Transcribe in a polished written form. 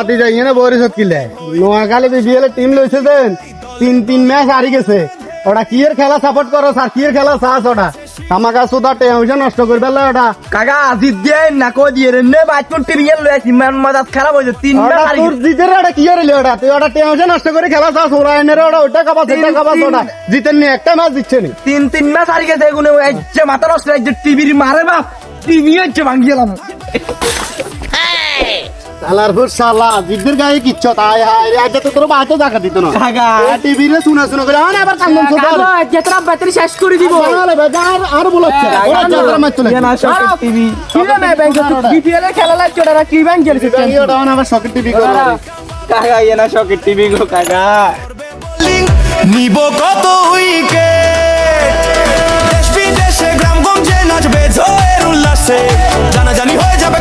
হাতি যাই না বরিশত কিলে নোয়াখালী বিবিএল টিম লইছে দেন 3 ম্যাচ হারি গেছে ওটা কি এর খেলা সাপোর্ট করো স্যার কি এর খেলা চাস ওটা আমাকে সুদা টেনশন নষ্ট করে ফেলে ওটা কাকা আজিত দিয়ে না কো দিয়ে রে নে বাইতুন টিম গেল লইছি মান মাদাত খারাপ হইছে 3 ম্যাচ হারি তোর জিতের ওটা কি হইলো ওটা তুই ওটা টেনশন নষ্ট করে খেলা চাস ওরা এনে ওটা ওটা কাবা সেটা কাবা ওটা জিতেন নি একটা ম্যাচ দিচ্ছে নি 3 ম্যাচ হারি গেছে এগুলো যে মাথা নষ্ট হইছে টিভির মারে বাপ টিভি হচ্ছে ভাঙি গেলাম শালার ফুর শালা জিদ্দের গায়ে কিচ্ছু তাই হায় আজ তো তোর বাতে দেখা দিত না কাকা টিভি রে শুনা শুনা করে আনে আবার কান্দন ছোট যেতরা ব্যাটারি শেষ করে দিব আরে বাজার আর বলছে ওরা যাত্রা ম্যাচ চলে না শকের টিভি কি না ব্যাংক বিপিএল এর খেলা লাগছে ওরা কি ব্যাংক খেলছে ওটা আবার শকের টিভি করে কাকা না শকের টিভি গো কাকা নিব কত উইকেট দেশ বিদেশে গ্রামগঞ্জে নাচবে জয়ের উল্লাসে জানাজানি হয়ে যাবে